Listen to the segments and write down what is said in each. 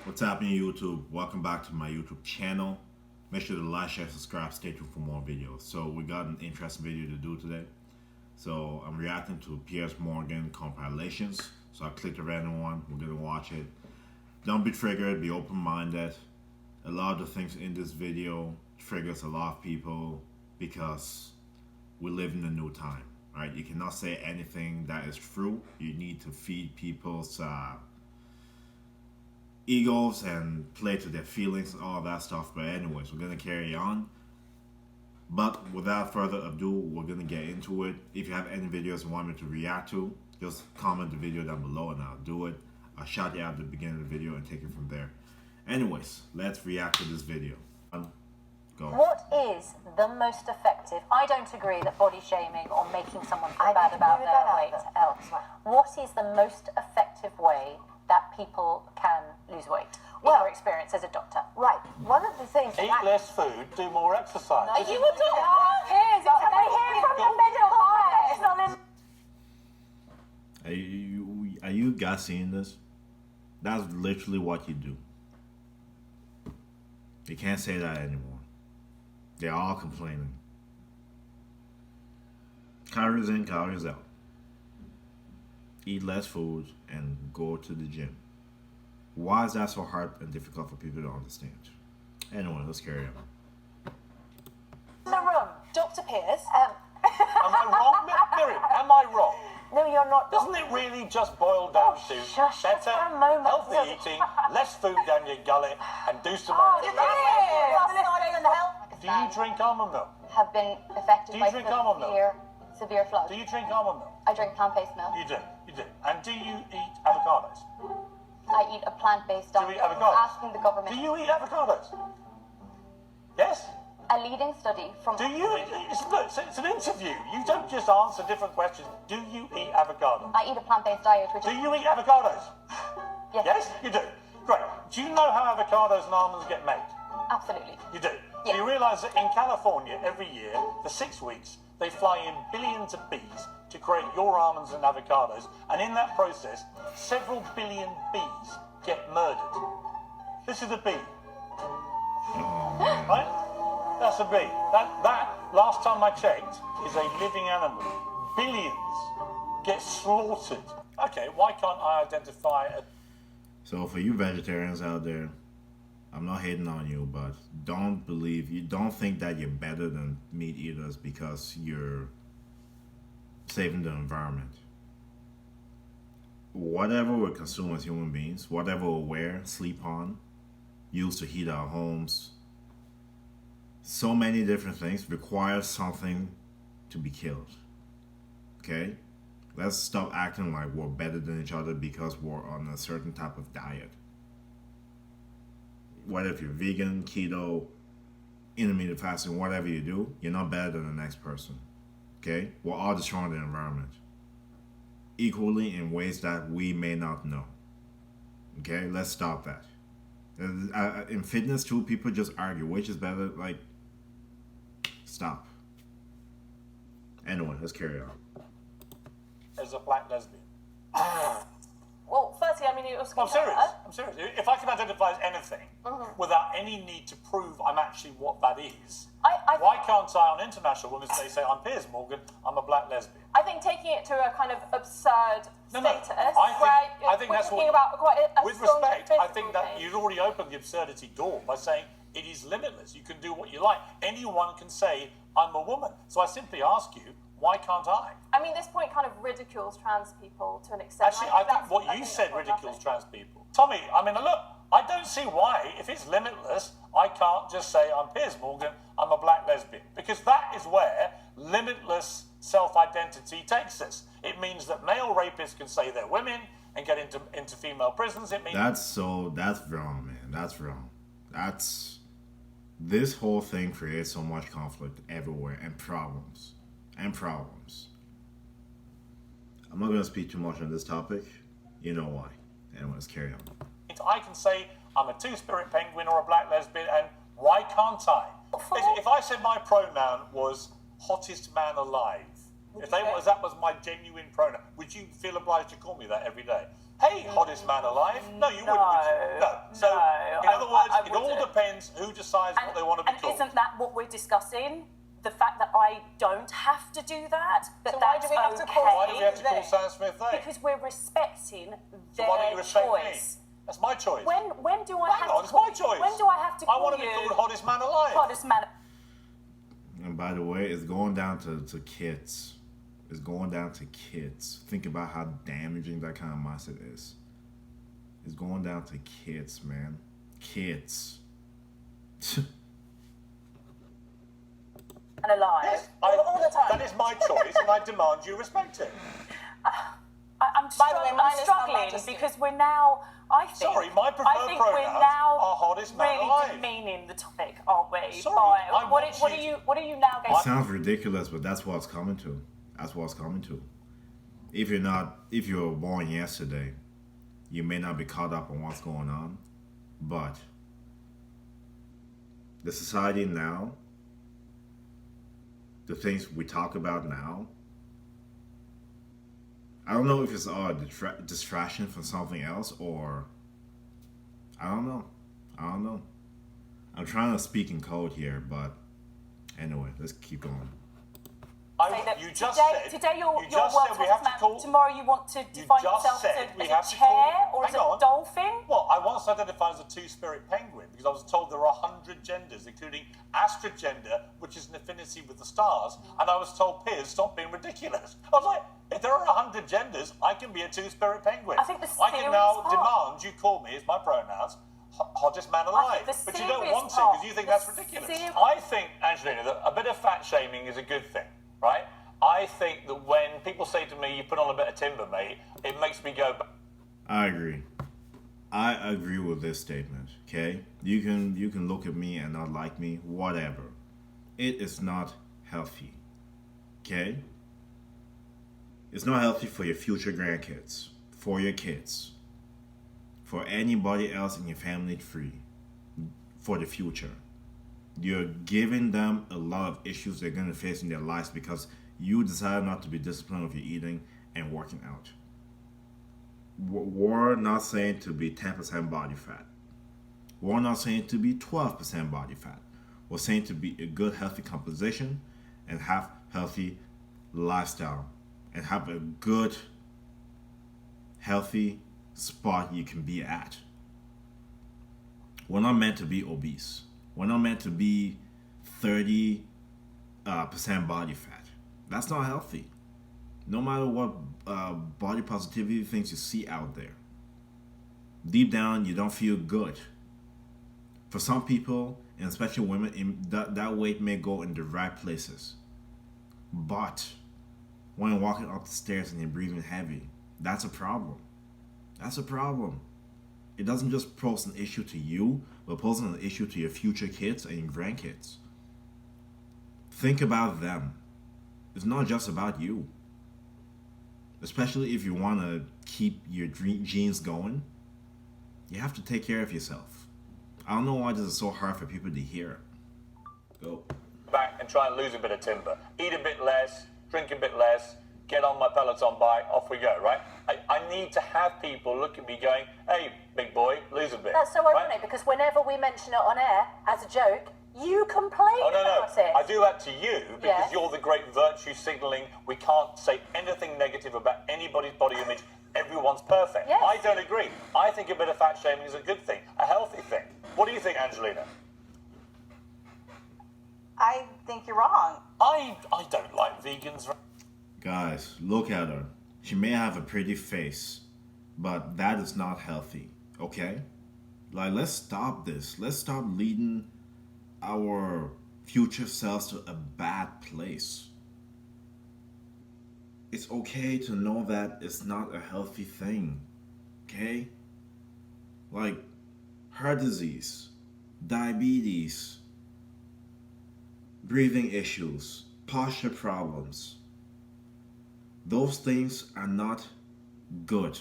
What's happening, YouTube? Welcome back to my YouTube channel. Make sure to like, share, subscribe, stay tuned for more videos. So we got an interesting video to do today. So I'm reacting to Piers Morgan compilations. So I clicked a random one. We're gonna watch it. Don't be triggered, be open-minded. A lot of the things in this video triggers a lot of people because we live in a new time, right? You cannot say anything that is true. You need to feed people's egos and play to their feelings and all that stuff. But anyways, we're gonna carry on. But without further ado, we're gonna get into it. If you have any videos you want me to react to, just comment the video down below and I'll do it. I'll shout you out at the beginning of the video and take it from there. Anyways, let's react to this video. Go. What is the most effective? I don't agree that body shaming or making someone feel bad about their weight helps. What is the most effective way that people can lose weight? In your experience as a doctor. Right. One of the things. Eat less food, do more exercise. Are you a doctor? Piers, it's they hear from the middle eye. Are you guys seeing this? That's literally what you do. You can't say that anymore. They're all complaining. Calories in, calories out. Eat less food and go to the gym. Why is that so hard and difficult for people to understand? Anyway, let's carry on. In the room, Dr. Piers. Am I wrong, Miriam? Am I wrong? No, you're not. Doesn't it really just boil down to shush, just better, for a moment. healthy eating, less food down your gullet, and do some Oh, Do you drink almond milk? Have been affected Do you by drink almond milk? severe flood. Do you drink almond milk? I drink plant-based milk. You do. And do you eat avocados? I eat a plant-based Do you diet. eat avocados? Asking the government. Do you eat avocados? Yes? A leading study from. Do you? Look, it's an interview. You don't just answer different questions. Do you eat avocados? I eat a plant-based diet, which Do is. you eat avocados? Yes. Yes, you do. Great. Do you know how avocados and almonds get made? Absolutely. You do. Yeah. So you realise that in California, every year, for 6 weeks, they fly in billions of bees to create your almonds and avocados, and in that process, several billion bees get murdered. This is a bee. Right? That's a bee. That, last time I checked, is a living animal. Billions get slaughtered. Okay, why can't I identify a... So for you vegetarians out there, I'm not hating on you, but don't think that you're better than meat eaters because you're saving the environment. Whatever we consume as human beings, whatever we wear, sleep on, use to heat our homes, so many different things require something to be killed. Okay? Let's stop acting like we're better than each other because we're on a certain type of diet. Whether if you're vegan, keto, intermittent fasting, whatever you do, you're not better than the next person. Okay? We're all destroying the environment equally in ways that we may not know. Okay? Let's stop that. In fitness too, people just argue which is better. Like, stop. Anyway, let's carry on. as a black lesbian? Well, firstly, I mean, it was. I'm serious. If I can identify as anything without any need to prove I'm actually what that is, why can't I on International Women's Day say I'm Piers Morgan, I'm a black lesbian? I think taking it to a kind of absurd status, I think we're that's talking what, about quite a with strong respect, I physical think that thing. you'd already opened the absurdity door by saying it is limitless. You can do what you like. Anyone can say I'm a woman. So I simply ask you, why can't I? I mean, this point kind of ridicules trans people to an extent. Actually, I think what you said ridicules trans people. Tommy, I mean, look, I don't see why, if it's limitless, I can't just say I'm Piers Morgan, I'm a black lesbian. Because that is where limitless self-identity takes us. It means that male rapists can say they're women and get into female prisons. It means... That's wrong, man. That's wrong. This whole thing creates so much conflict everywhere and problems. I'm not going to speak too much on this topic. You know why. Anyway, let's carry on. I can say I'm a two-spirit penguin or a black lesbian, and why can't I? If I said my pronoun was hottest man alive, if that was my genuine pronoun, would you feel obliged to call me that every day? Hey, hottest man alive? No, you wouldn't. Would you? No. So hence, who decides what they want to be and called? isn't that what we're discussing? The fact that I don't have to do that, So why that's do we have to okay. call- Why do we have to call They? Sam Smith they? Because we're respecting So why don't you their respect choice. me? That's my choice. When do I Hang have on, to it's call, my choice. When do I have to I call want to be you called hottest man alive. hottest man? And by the way, it's going down to kids. It's going down to kids. Think about how damaging that kind of mindset is. It's going down to kids, man. Kids. And alive. Yes, All the time. That is my choice, and I demand you respect it. I'm By the way, mine is Her struggling Majesty. because we're now. I think. Sorry, my preferred I think we're pronouns now are hottest man really alive. demeaning the topic, aren't we? Sorry, By- I what, want what you are you now going? It sounds ridiculous, but that's what it's coming to. That's what it's coming to. If you were born yesterday, you may not be caught up on what's going on, but the society now, the things we talk about now, I don't know if it's all a distraction from something else or I don't know. I'm trying to speak in code here, but anyway, let's keep going. Say that You just today you're you just world said we have to man. call. Tomorrow you want to You define just yourself said we as have a to chair call- or as hang a on. dolphin. Well, I once identified as a two-spirit penguin because I was told there are 100 genders, including astrogender, which is an affinity with the stars. And I was told, Piers, stop being ridiculous. I was like, if there are 100 genders, I can be a two-spirit penguin. I think the I can now serious part- demand you call me, as my pronouns, hottest man alive. the But you don't serious want to part- because you think the that's ridiculous. seri- I think, Angelina, that a bit of fat shaming is a good thing, right? I think that when people say to me, you put on a bit of timber, mate, it makes me go, I agree. I agree with this statement. Okay, you can look at me and not like me, whatever. It is not healthy. Okay, it's not healthy for your future grandkids, for your kids, for anybody else in your family tree, for the future. You're giving them a lot of issues they're gonna face in their lives because you decided not to be disciplined with your eating and working out. We're not saying to be 10% body fat. We're not saying to be 12% body fat. We're saying to be a good, healthy composition and have healthy lifestyle and have a good, healthy spot you can be at. We're not meant to be obese. We're not meant to be 30% body fat. That's not healthy. No matter what body positivity things you see out there, deep down you don't feel good. For some people, and especially women, that weight may go in the right places. But when you're walking up the stairs and you're breathing heavy, that's a problem. That's a problem. It doesn't just pose an issue to you, but poses an issue to your future kids and your grandkids. Think about them. It's not just about you. Especially if you want to keep your genes going, you have to take care of yourself. I don't know why this is so hard for people to hear. Go. back and try and lose a bit of timber. Eat a bit less, drink a bit less, get on my Peloton bike, off we go, right? I need to have people look at me going, hey, big boy, lose a bit. That's so right? ironic because whenever we mention it on air as a joke, you complain Oh, no, about it. I do that to you because Yeah. you're the great virtue signalling. We can't say anything negative about anybody's body image. Everyone's perfect. Yes. I don't agree. I think a bit of fat shaming is a good thing, a healthy thing. What do you think, Angelina? I think you're wrong. I don't like vegans. Guys, look at her. She may have a pretty face, but that is not healthy, okay? Like, let's stop this. Let's stop leading our future selves to a bad place. It's okay to know that it's not a healthy thing, okay? Like, heart disease, diabetes, breathing issues, posture problems. Those things are not good.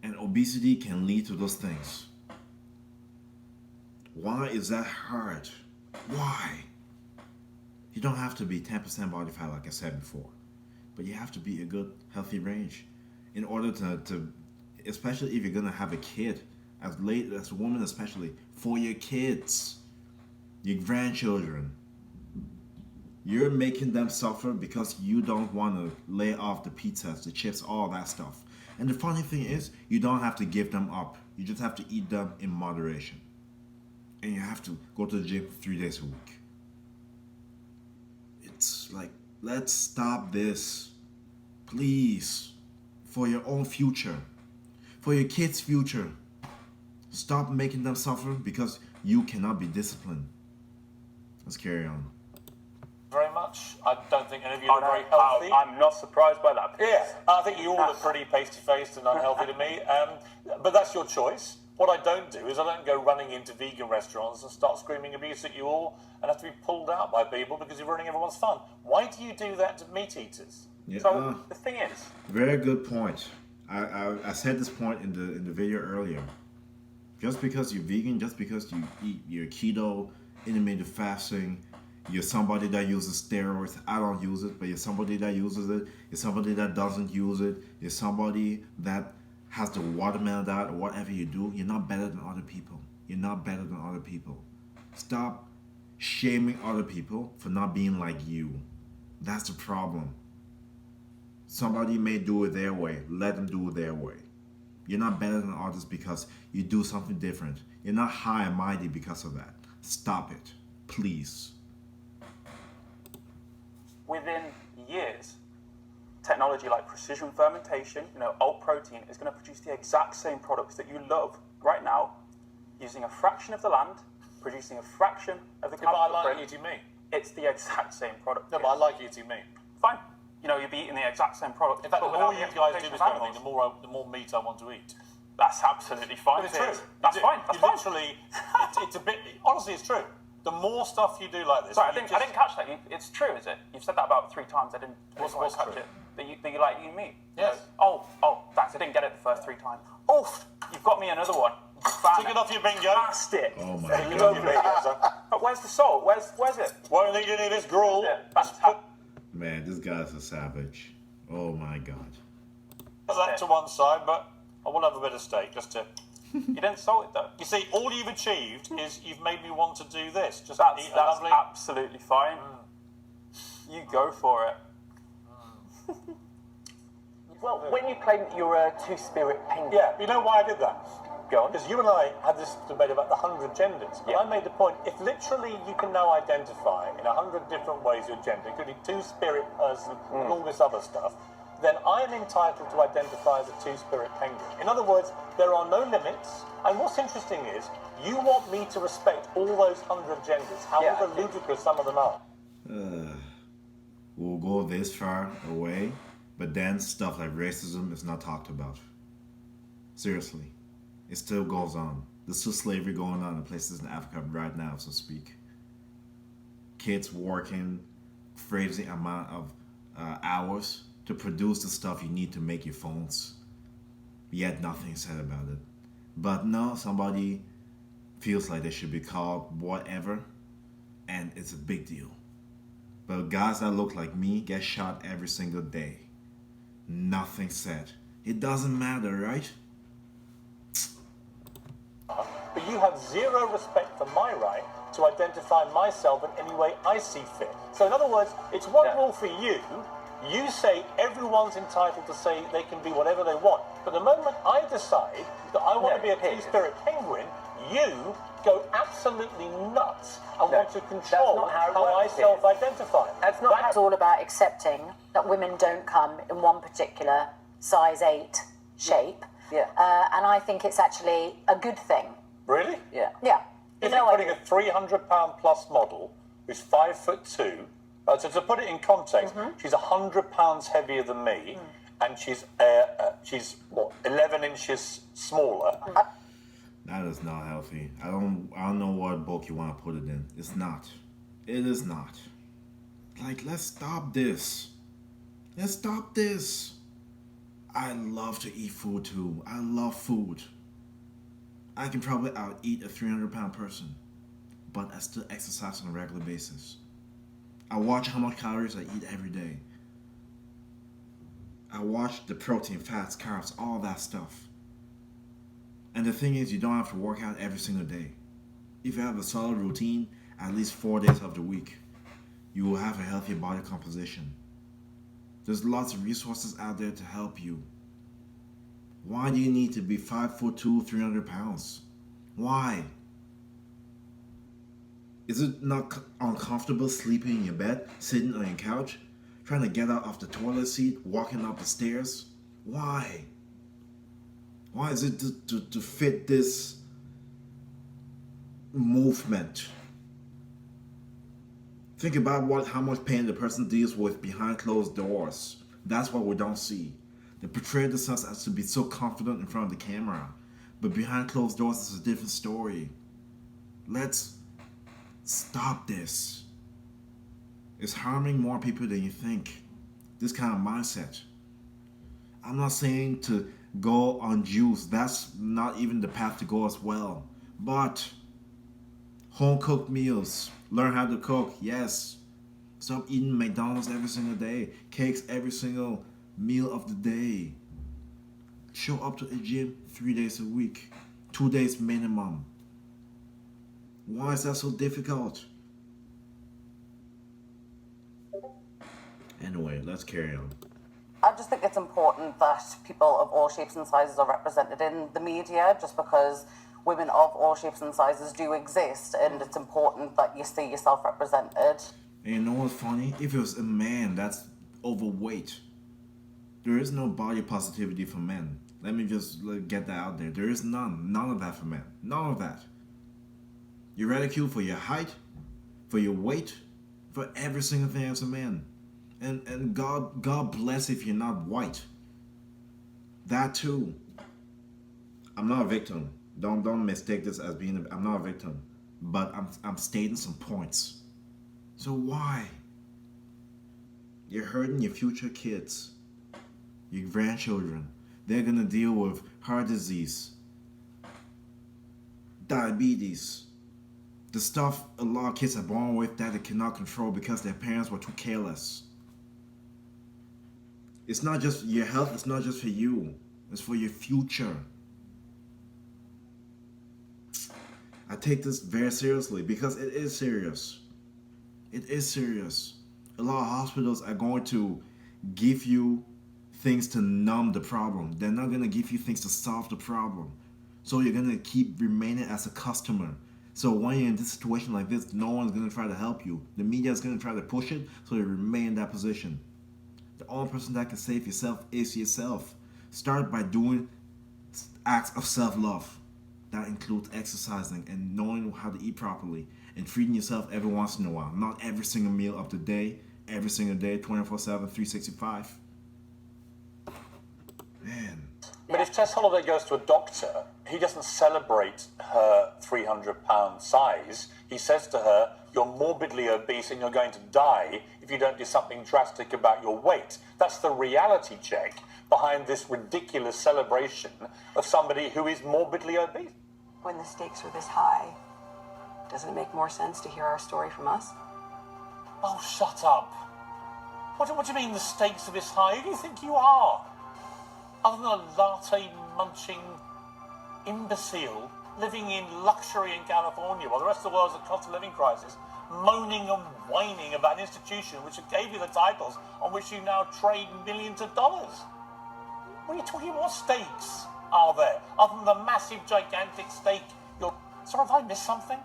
And obesity can lead to those things. Why is that hard? Why? You don't have to be 10% body fat like I said before. But you have to be a good, healthy range. In order to especially if you're gonna have a kid as a woman especially, for your kids, your grandchildren. You're making them suffer because you don't want to lay off the pizzas, the chips, all that stuff. And the funny thing is, you don't have to give them up. You just have to eat them in moderation. And you have to go to the gym 3 days a week. It's like, let's stop this. Please. For your own future. For your kids' future. Stop making them suffer because you cannot be disciplined. Let's carry on. Very much. I don't think any of you look very healthy. I'm not surprised by that. Yeah, I think you all look pretty pasty-faced and unhealthy to me. But that's your choice. What I don't do is I don't go running into vegan restaurants and start screaming abuse at you all and have to be pulled out by people because you're ruining everyone's fun. Why do you do that to meat eaters? Yeah, So the thing is, very good point. I said this point in the video earlier. Just because you're vegan, just because you eat your keto, intermittent fasting, you're somebody that uses steroids. I don't use it, but you're somebody that uses it. You're somebody that doesn't use it. You're somebody that has the watermelon diet or whatever you do. You're not better than other people. You're not better than other people. Stop shaming other people for not being like you. That's the problem. Somebody may do it their way. Let them do it their way. You're not better than others because you do something different. You're not high and mighty because of that. Stop it, please. within years, technology like precision fermentation, alt protein, is going to produce the exact same products that you love right now, using a fraction of the land, producing a fraction of the Yeah, but I carbon like footprint. eating meat. It's the exact same product. No, but I like eating meat. Fine. You'll be eating the exact same product. In fact, the but more without you the guys do exploitation this of kind of thing, animals. the more meat I want to eat. That's absolutely fine. But it's true. Piers. That's You do- fine. That's you fine. literally, it's a bit. Honestly, it's true. The more stuff you do like this, Sorry, I you didn't just- catch that. It's true, is it? You've said that about 3 times. I didn't What's quite catch true? it. That you like eating meat. Yes. Oh, thanks. I didn't get it the first 3 times. Oh, you've got me another one. Take it off your bingo. Fantastic. Oh my Take it off your god. bingo, son. But where's the salt? Where's it? Won't need any of this gruel. Yeah, Just fantastic. Man, this guy's a savage. Oh my god. put that to one side, but I will have a bit of steak just to. You didn't salt it though. You see, all you've achieved is you've made me want to do this. Just That's eat a lovely. absolutely fine. You go for it. Well, when you claim that you're a two-spirit penguin, Yeah, you know why I did that? go on. Because you and I had this debate about the 100 genders. And Yeah. I made the point, if literally you can now identify in 100 different ways your gender, including two-spirit person and all this other stuff, then I am entitled to identify as a two-spirit penguin. In other words, there are no limits. And what's interesting is, you want me to respect all those 100 genders, however Yeah. ludicrous some of them are. We'll go this far away, but then stuff like racism is not talked about. Seriously. It still goes on. There's still slavery going on in places in Africa right now, so to speak. Kids working crazy amount of hours to produce the stuff you need to make your phones. Yet nothing is said about it. But no, somebody feels like they should be called whatever, and it's a big deal. But guys that look like me get shot every single day. Nothing said. It doesn't matter, right? But you have zero respect for my right to identify myself in any way I see fit. So in other words, it's one rule for you. You say everyone's entitled to say they can be whatever they want. But the moment I decide that I want to be a two-spirit penguin, you go absolutely nuts and want to control not how it how I works, Piers. self-identify. That's not It's all about accepting that women don't come in one particular size 8 shape. Yeah. And I think it's actually a good thing. Really? Yeah. Yeah. You think putting a 300-pound plus model who's 5'2", so to put it in context, she's 100 pounds heavier than me, and she's 11 inches smaller. That is not healthy. I don't know what book you want to put it in. It's not. It is not. Like, let's stop this. Let's stop this. I love to eat food too. I love food. I can probably out-eat a 300-pound person, but I still exercise on a regular basis. I watch how much calories I eat every day. I watch the protein, fats, carbs, all that stuff. And the thing is, you don't have to work out every single day. If you have a solid routine, at least 4 days of the week, you will have a healthier body composition. There's lots of resources out there to help you. Why do you need to be 5'2", 300 pounds? Why? Is it not uncomfortable sleeping in your bed, sitting on your couch, trying to get out of the toilet seat, walking up the stairs? Why? Why is it to fit this movement? Think about how much pain the person deals with behind closed doors. That's what we don't see. They portray themselves as to be so confident in front of the camera, but behind closed doors is a different story. Let's stop this. It's harming more people than you think. This kind of mindset. I'm not saying to go on juice. That's not even the path to go as well. But home cooked meals. Learn how to cook. Yes. Stop eating McDonald's every single day. Cakes every single meal of the day. Show up to a gym 3 days a week. 2 days minimum. Why is that so difficult? Anyway, let's carry on. I just think it's important that people of all shapes and sizes are represented in the media, just because women of all shapes and sizes do exist, and it's important that you see yourself represented. And you know what's funny? If it was a man that's overweight, there is no body positivity for men. Let me just get that out there. There is none. None of that for men. None of that. You're ridiculed for your height, for your weight, for every single thing as a man. And God bless if you're not white. That too. I'm not a victim. Don't mistake this as being I'm not a victim. But I'm stating some points. So why? You're hurting your future kids, your grandchildren. They're gonna deal with heart disease, diabetes, the stuff a lot of kids are born with that they cannot control because their parents were too careless. It's not just your health, it's not just for you, it's for your future. I take this very seriously because it is serious. It is serious. A lot of hospitals are going to give you things to numb the problem. They're not going to give you things to solve the problem. So you're going to keep remaining as a customer. So when you're in this situation like this, no one's going to try to help you. The media is going to try to push it so you remain in that position. The only person that can save yourself is yourself. Start by doing acts of self-love. That includes exercising and knowing how to eat properly and treating yourself every once in a while. Not every single meal of the day, every single day, 24/7, 365. Man. But if Tess Holloway goes to a doctor, he doesn't celebrate her 300-pound size. He says to her, you're morbidly obese and you're going to die if you don't do something drastic about your weight. That's the reality check behind this ridiculous celebration of somebody who is morbidly obese. When the stakes are this high, doesn't it make more sense to hear our story from us? Oh, shut up. What do you mean the stakes are this high? Who do you think you are? Other than a latte-munching imbecile living in luxury in California while the rest of the world's a cost of living crisis, moaning and whining about an institution which gave you the titles on which you now trade millions of dollars. What are you talking about? What stakes are there? Other than the massive, gigantic stake you're... Sorry, have I missed something?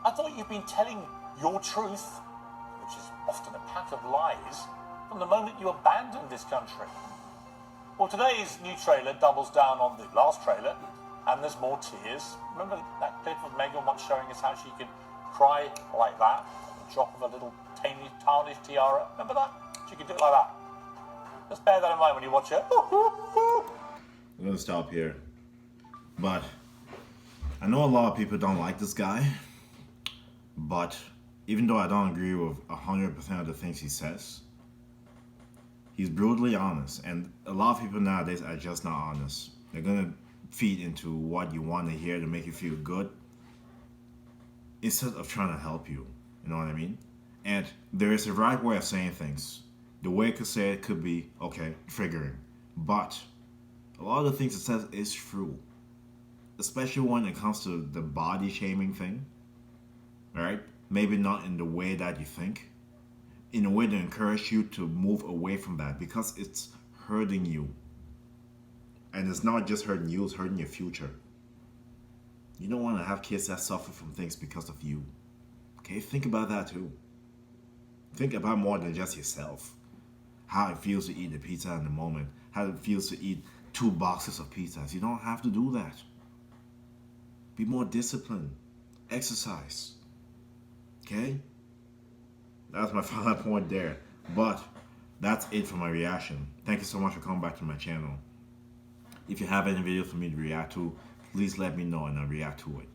I thought you've been telling your truth, which is often a pack of lies, from the moment you abandoned this country. Well, today's new trailer doubles down on the last trailer, and there's more tears. Remember that clip of Megan once showing us how she could cry like that, at the drop of a little tiny, tarnished tiara? Remember that? She could do it like that. Just bear that in mind when you watch it. I'm going to stop here. But I know a lot of people don't like this guy. But even though I don't agree with 100% of the things he says, he's brutally honest. And a lot of people nowadays are just not honest. They're going to feed into what you want to hear to make you feel good instead of trying to help you. You know what I mean? And there is a right way of saying things. The way it could say it could be, okay, triggering. But a lot of the things it says is true. especially when it comes to the body shaming thing, right? Maybe not in the way that you think, in a way to encourage you to move away from that, because it's hurting you. And it's not just hurting you, it's hurting your future. You don't want to have kids that suffer from things because of you. Okay, think about that too. Think about more than just yourself. How it feels to eat a pizza in the moment. How it feels to eat 2 boxes of pizzas. You don't have to do that. Be more disciplined. Exercise. Okay? That's my final point there. But that's it for my reaction. Thank you so much for coming back to my channel. If you have any videos for me to react to, please let me know and I'll react to it.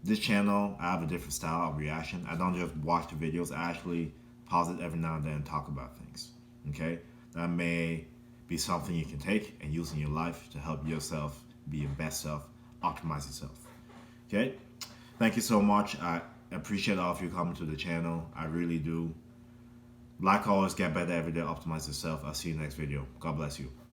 This channel, I have a different style of reaction. I don't just watch the videos, I actually pause it every now and then and talk about things. Okay? That may be something you can take and use in your life to help yourself be your best self, optimize yourself. Okay? Thank you so much. I appreciate all of you coming to the channel. I really do. Like always, get better every day, optimize yourself. I'll see you next video. God bless you.